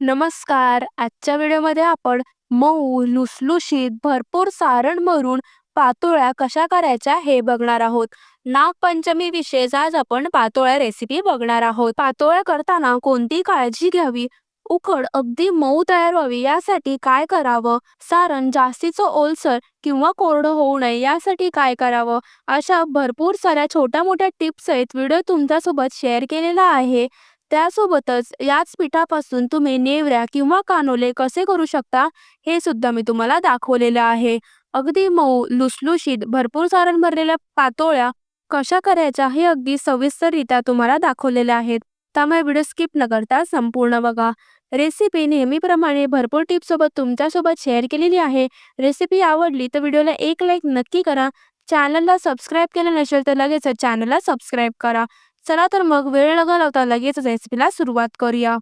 नमस्कार. आजच्या व्हिडिओमध्ये आपण मऊ, लुसलुशीत, भरपूर सारण भरून पातोळ्या कशा करायच्या हे बघणार आहोत. नागपंचमी विशेष आज आपण पातोळ्या रेसिपी बघणार आहोत. पातोळ्या करताना कोणती काळजी घ्यावी, उकड अगदी मऊ तयार व्हावी यासाठी काय करावं, सारण जास्तीचं ओलसर किंवा कोरडं होऊ नये यासाठी काय करावं, अशा भरपूर साऱ्या छोट्या मोठ्या टिप्स आहेत व्हिडिओ तुमच्यासोबत शेअर केलेला आहे. त्यासोबतच याच पिठापासून तुम्ही नेवऱ्या किंवा कानोले कसे करू शकता हे सुद्धा मी तुम्हाला दाखवलेलं आहे. अगदी मऊ, लुसलुशीत, भरपूर सारण भरलेल्या पातोळ्या कशा करायच्या हे अगदी सविस्तररित्या तुम्हाला दाखवलेल्या आहेत. त्यामुळे व्हिडिओ स्किप न करता संपूर्ण बघा. रेसिपी नेहमीप्रमाणे भरपूर टिप्स सोबत तुमच्यासोबत शेअर केलेली आहे. रेसिपी आवडली तर व्हिडिओला एक लाईक नक्की करा. चॅनलला सबस्क्राईब केलं नसेल तर लगेच चॅनलला सबस्क्राईब करा. चला तर मग वेळ न घालवता लगेच रेसिपीला सुरुवात करूया.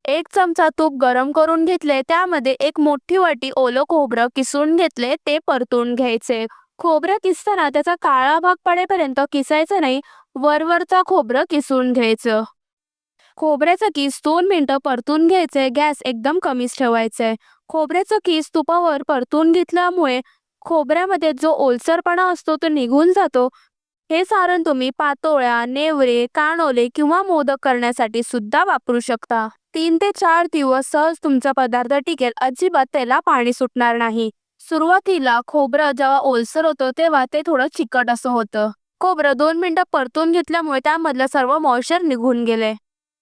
1 चमचा तूप गरम करून घेतले. त्यामध्ये एक मोठी वाटी ओलं खोबरं किसून घेतले. ते परतून घ्यायचे. खोबरं किसताना त्याचा काळा भाग पडेपर्यंत किसायचं नाही, वरवरचा खोबरं किसून घ्यायचं. खोबऱ्याचं किस 2 मिनिटं परतून घ्यायचे. गॅस एकदम कमीच ठेवायचे. खोबऱ्याचं किस तुपावर परतून घेतल्यामुळे खोबऱ्यामध्ये जो ओलसरपणा असतो तो निघून जातो. हे सारण तुम्ही पातोळ्या, नेवरे, कानोले किंवा मोदक करण्यासाठी सुद्धा वापरू शकता. 3 ते 4 दिवस सहज तुमचा पदार्थ टिकेल, अजिबात त्याला पाणी सुटणार नाही. सुरुवातीला खोबरं जेव्हा ओलसर होतं तेव्हा ते थोडं चिकट असं होतं. खोबरं 2 मिनिटं परतून घेतल्यामुळे त्यामधलं सर्व मॉइश्चर निघून गेले.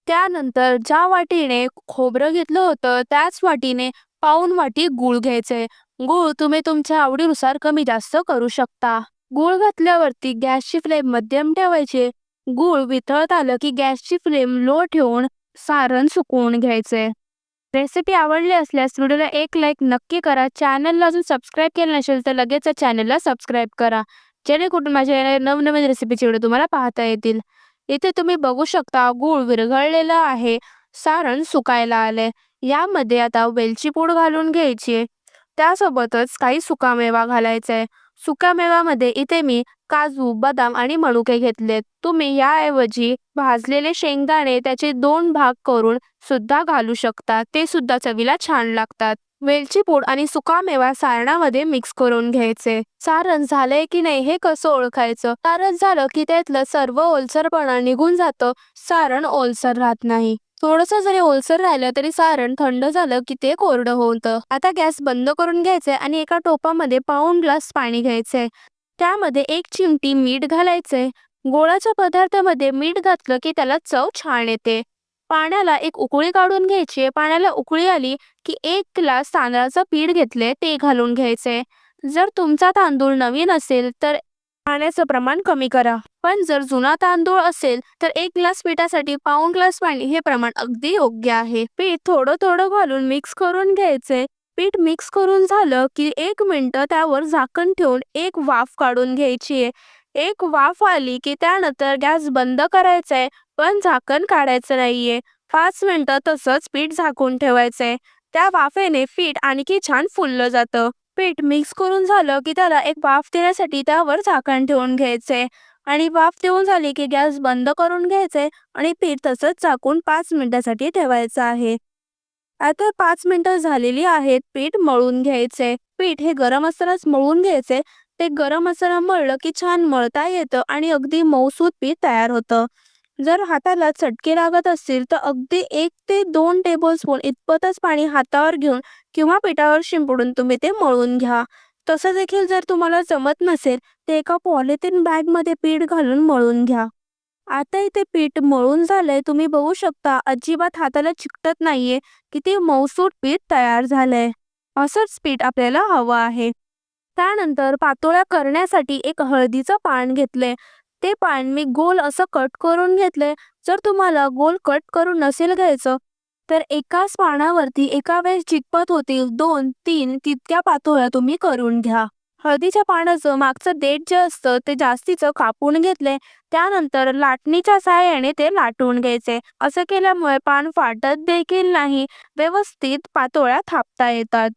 त्यानंतर ज्या वाटीने खोबरं घेतलं होतं त्याच वाटीने पाऊण वाटी गूळ घ्यायचे. गूळ तुम्ही तुमच्या आवडीनुसार कमी जास्त करू शकता. गूळ घातल्यावरती गॅसची फ्लेम मध्यम ठेवायची. गूळ वितळत आलं की गॅसची फ्लेम लो ठेवून सारण सुकवून घ्यायचे. रेसिपी आवडली असल्यास व्हिडिओला एक लाईक नक्की करा. चॅनलला अजून सबस्क्राईब केलं नसेल तर लगेच चॅनलला सबस्क्राईब करा, जेणेकरून माझ्या नवनवीन रेसिपीचे व्हिडिओ तुम्हाला पाहता येतील. इथे तुम्ही बघू शकता गूळ विरघळलेला आहे, सारण सुकायला आले. यामध्ये आता वेलची पूड घालून घ्यायची. त्यासोबतच काही सुकामेवा घालायचा आहे. सुकामेव्यामध्ये इथे मी काजू, बदाम आणि मनुके घेतलेत. तुम्ही याऐवजी भाजलेले शेंगदाणे त्याचे 2 भाग करून सुद्धा घालू शकता. ते सुद्धा चवीला छान लागतात. वेलची पूड आणि सुकामेवा सारणामध्ये मिक्स करून घ्यायचे. सारण झालंय की नाही हे कसं ओळखायचं? सारण झालं की त्यातलं सर्व ओलसरपणा निघून जातं. सारण ओलसर राहत नाही. थोडंसं जरी ओलसर राहिलं तरी सारण थंड झालं की ते कोरडं होतं. आता गॅस बंद करून घ्यायचे आणि एका टोपामध्ये पाऊण ग्लास पाणी घ्यायचे. त्यामध्ये 1 चिमटी मीठ घालायचे. गोडाच्या पदार्थामध्ये मीठ घातलं की त्याला चव छान येते. पाण्याला एक उकळी काढून घ्यायची. पाण्याला उकळी आली की 1 ग्लास तांदळाचं पीठ घेतले ते घालून घ्यायचे. जर तुमचा तांदूळ नवीन असेल तर पाण्याचं प्रमाण कमी करा. पण जर जुना तांदूळ असेल तर 1 ग्लास पिठासाठी पाऊण ग्लास पाणी हे प्रमाण अगदी योग्य आहे. पीठ थोडं थोडं घालून मिक्स करून घ्यायचे. पीठ मिक्स करून झालं की 1 मिनिटं त्यावर झाकण ठेवून एक वाफ काढून घ्यायची आहे. एक वाफ आली की त्यानंतर गॅस बंद करायचा आहे, पण झाकण काढायचं नाहीये. 5 मिनिटं तसंच पीठ झाकून ठेवायचंय. त्या वाफेने पीठ आणखी छान फुललं जातं. पीठ मिक्स करून झालं की त्याला एक वाफ देण्यासाठी त्यावर झाकण ठेवून घ्यायचे आणि वाफ देऊन झाली की गॅस बंद करून घ्यायचे आणि पीठ तसंच झाकून 5 मिनिटासाठी ठेवायचं आहे. आता 5 मिनिटं झालेली आहेत. पीठ मळून घ्यायचे. पीठ हे गरम असतानाच मळून घ्यायचे. ते गरम असताना मळलं की छान मळता येतं आणि अगदी मऊसूत पीठ तयार होतं. जर हाताला चटके लागत असतील तर अगदी 1 ते 2 टेबलस्पून इतपतच पाणी हातावर घेऊन किंवा पिठावर शिंपडून तुम्ही ते मळून घ्या. तसं देखील जर तुम्हाला जमत नसेल तर एका पॉलिथिन बॅगमध्ये पीठ घालून मळून घ्या. आता इथे पीठ मळून झालंय. तुम्ही बघू शकता अजिबात हाताला चिकटत नाहीये. किती मऊसूत पीठ तयार झालंय. असंच पीठ आपल्याला हवं आहे. त्यानंतर पातोळ्या करण्यासाठी एक हळदीचं पान घेतले. ते पान मी गोल असं कट करून घेतले. जर तुम्हाला गोल कट करून नसेल घ्यायचं तर एकाच पानावरती एका वेळेस जितपत होतील 2-3 तितक्या पातोळ्या तुम्ही करून घ्या. हळदीच्या पानाचं मागचं देठ जे असतं ते जास्तीचं कापून घेतले. त्यानंतर लाटणीच्या साहाय्याने ते लाटून घ्यायचे. असं केल्यामुळे पान फाटत देखील नाही. व्यवस्थित पातोळ्या थापता येतात.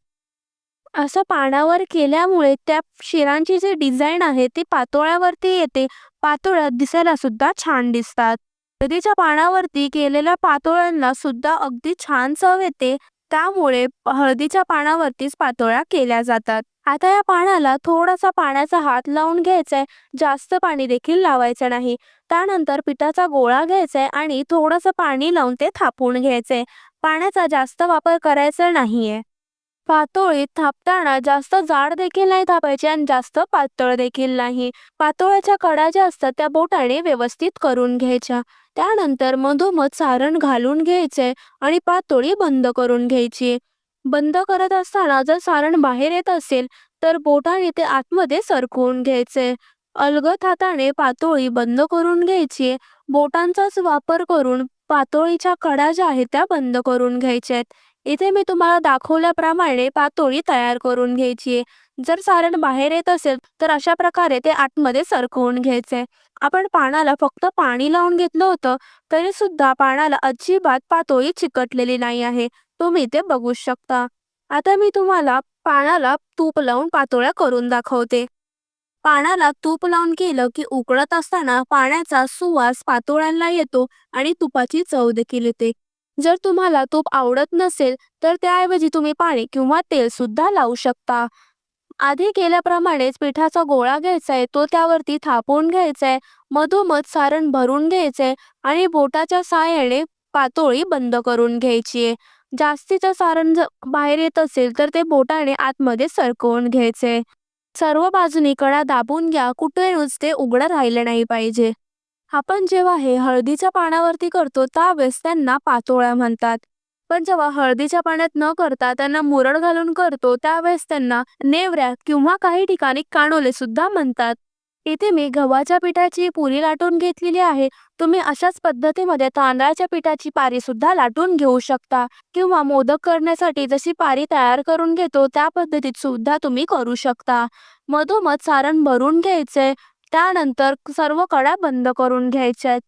असं पानावर केल्यामुळे त्या शिरांची जी डिझाईन आहे ती पातोळ्यावरती येते. पातोळ्या दिसायला सुद्धा छान दिसतात. हळदीच्या पानावरती केलेल्या पातोळ्यांना सुद्धा अगदी छान चव येते. त्यामुळे हळदीच्या पानावरतीच पातोळ्या केल्या जातात. आता या पानाला थोडासा पाण्याचा हात लावून घ्यायचा आहे. जास्त पाणी देखील लावायचं नाही. त्यानंतर पिठाचा गोळा घ्यायचा आहे आणि थोडंसं पाणी लावून ते थापून घ्यायचंय. पाण्याचा जास्त वापर करायचा नाहीये. पातोळीत थापताना जास्त जाड देखील नाही थापायची आणि जास्त पातळ देखील नाही. पातोळ्याच्या कडा ज्या असतात त्या बोटाने व्यवस्थित करून घ्यायच्या. त्यानंतर मधोमध सारण घालून घ्यायचे आणि पातोळी बंद करून घ्यायची. बंद करत असताना जर सारण बाहेर येत असेल तर बोटाने ते आतमध्ये सरकवून घ्यायचे. अलगद हाताने पातोळी बंद करून घ्यायची. बोटांचाच वापर करून पातोळीच्या कडा ज्या आहेत त्या बंद करून घ्यायच्या. इथे मी तुम्हाला दाखवल्याप्रमाणे पातोळी तयार करून घ्यायची आहे. जर सारण बाहेर येत असेल तर अशा प्रकारे ते आतमध्ये सरकवून घ्यायचे. आपण पानाला फक्त पाणी लावून घेतलं होतं तरी सुद्धा पानाला अजिबात पातोळी चिकटलेली नाही आहे. तुम्ही ते बघू शकता. आता मी तुम्हाला पानाला तूप लावून पातोळ्या करून दाखवते. पानाला तूप लावून केलं की उकळत असताना पाण्याचा सुवास पातोळ्यांना येतो आणि तुपाची चव देखील येते. जर तुम्हाला तूप आवडत नसेल तर त्याऐवजी तुम्ही पाणी किंवा तेल सुद्धा लावू शकता. आधी केल्याप्रमाणेच पिठाचा गोळा घ्यायचा आहे, तो त्यावरती थापून घ्यायचा आहे. मधोमध सारण भरून घ्यायचंय आणि बोटाच्या साहाय्याने पातोळी बंद करून घ्यायची आहे. जास्तीचं सारण जर बाहेर येत असेल तर ते बोटाने आतमध्ये सरकवून घ्यायचे. सर्व बाजूनी कडा दाबून घ्या. कुठे नुसते उघडं राहिलं नाही पाहिजे. आपण जेव्हा हे हळदीच्या पानावरती करतो त्यावेळेस त्यांना पातोळ्या म्हणतात. पण जेव्हा हळदीच्या पाण्यात न करता त्यांना मुरड घालून करतो त्यावेळेस त्यांना नेवऱ्या किंवा काही ठिकाणी कानोले सुद्धा म्हणतात. इथे मी गव्हाच्या पिठाची पुरी लाटून घेतलेली आहे. तुम्ही अशाच पद्धतीमध्ये तांदळाच्या पिठाची पारी सुद्धा लाटून घेऊ शकता किंवा मोदक करण्यासाठी जशी पारी तयार करून घेतो त्या पद्धतीत सुद्धा तुम्ही करू शकता. मधोमध सारण भरून घ्यायचे. त्यानंतर सर्व कडा बंद करून घ्यायच्यात.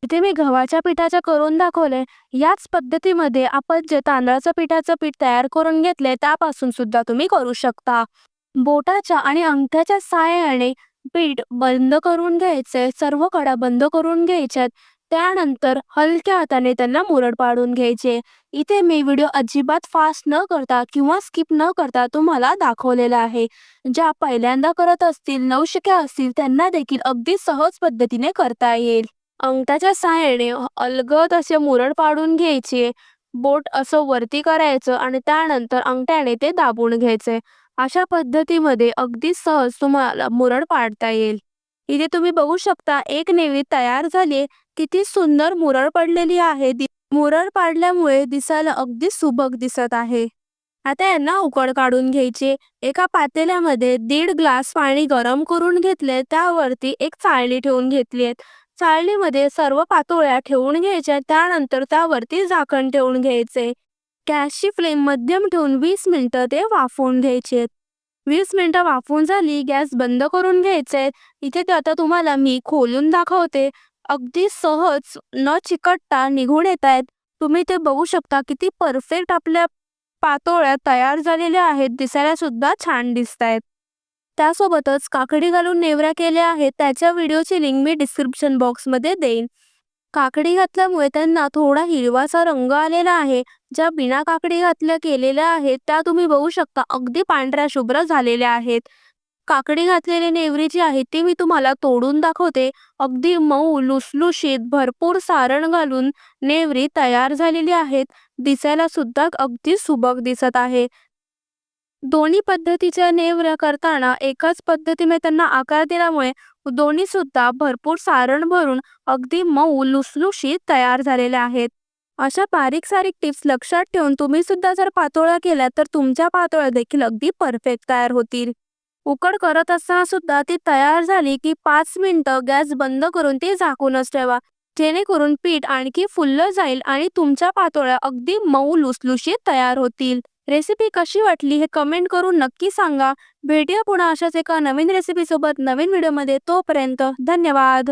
इथे मी गव्हाच्या पिठाच्या करून दाखवले. याच पद्धतीमध्ये आपण जे तांदळाचं पिठाचं पीठ तयार करून घेतले त्यापासून सुद्धा तुम्ही करू शकता. बोटाच्या आणि अंगठ्याच्या साहाय्याने पीठ बंद करून घ्यायचे. सर्व कडा बंद करून घ्यायच्यात. त्यानंतर हलक्या हाताने त्यांना मुरड पाडून घ्यायचे. इथे मी व्हिडिओ अजिबात फास्ट न करता किंवा स्किप न करता तुम्हाला दाखवलेला आहे. ज्या पहिल्यांदा करत असतील, नवशिक्या असतील त्यांना देखील अगदी सहज पद्धतीने करता येईल. अंगठाच्या साहाय्याने अलगद असे मुरड पाडून घ्यायचे. बोट असं वरती करायचं आणि त्यानंतर अंगठ्याने ते दाबून घ्यायचे. अशा पद्धतीमध्ये अगदी सहज तुम्हाला मुरड पाडता येईल. इथे तुम्ही बघू शकता एक नेवरी तयार झाली. किती सुंदर मुरड पडलेली आहे. मुरड पाडल्यामुळे दिसायला अगदी सुबक दिसत आहे. आता यांना उकड काढून घ्यायची. एका पातेल्यामध्ये 1.5 ग्लास पाणी गरम करून घेतले. त्यावरती एक चाळणी ठेवून घेतली आहे. चाळणीमध्ये सर्व पातोळ्या ठेवून घ्यायच्या. त्यानंतर त्यावरती झाकण ठेवून घ्यायचे. गॅसची फ्लेम मध्यम ठेवून 20 मिनिटं ते वाफवून घ्यायचे. 20 मिनिटं वाफवून झाली गॅस बंद करून घ्यायचे. इथे ते आता तुम्हाला मी खोलून दाखवते. अगदी सहज न चिकटता निघून येत आहेत. तुम्ही ते बघू शकता किती परफेक्ट आपल्या पातोळ्या तयार झालेल्या आहेत. दिसायला सुद्धा छान दिसत आहेत. त्यासोबतच काकडी घालून नेवऱ्या केल्या आहेत. त्याच्या व्हिडिओची लिंक मी डिस्क्रिप्शन बॉक्समध्ये देईन. काकडी घातल्यामुळे त्यांना थोडा हिरवासा रंग आलेला आहे. ज्या बिना काकडी घातल्या केलेल्या आहेत त्या तुम्ही बघू शकता अगदी पांढऱ्या शुभ्र झालेल्या आहेत. काकडी घातलेली नेवरी जी आहे ती मी तुम्हाला तोडून दाखवते. अगदी मऊ लुसलुशीत भरपूर सारण घालून नेवरी तयार झालेली आहेत. दिसायला सुद्धा अगदी सुबक दिसत आहे. दोन्ही पद्धतीच्या नेवऱ्या करताना एकाच पद्धतीने त्यांना आकार दिल्यामुळे दोन्ही सुद्धा भरपूर सारण भरून अगदी मऊ लुसलुशीत तयार झालेल्या आहेत. अशा बारीक सारीक टिप्स लक्षात ठेवून तुम्ही सुद्धा जर पातोळ्या केल्या तर तुमच्या पातोळ्या देखील अगदी परफेक्ट तयार होतील. उकड करत असताना सुद्धा ती तयार झाली की 5 मिनिटं गॅस बंद करून ती झाकूनच ठेवा. जेणेकरून पीठ आणखी फुललं जाईल आणि तुमच्या पातोळ्या अगदी मऊ लुसलुशीत तयार होतील. रेसिपी कशी वाटली हे कमेंट करून नक्की सांगा. भेटूया पुन्हा अशाच एका नवीन रेसिपी सोबत नवीन व्हिडिओमध्ये. तोपर्यंत धन्यवाद.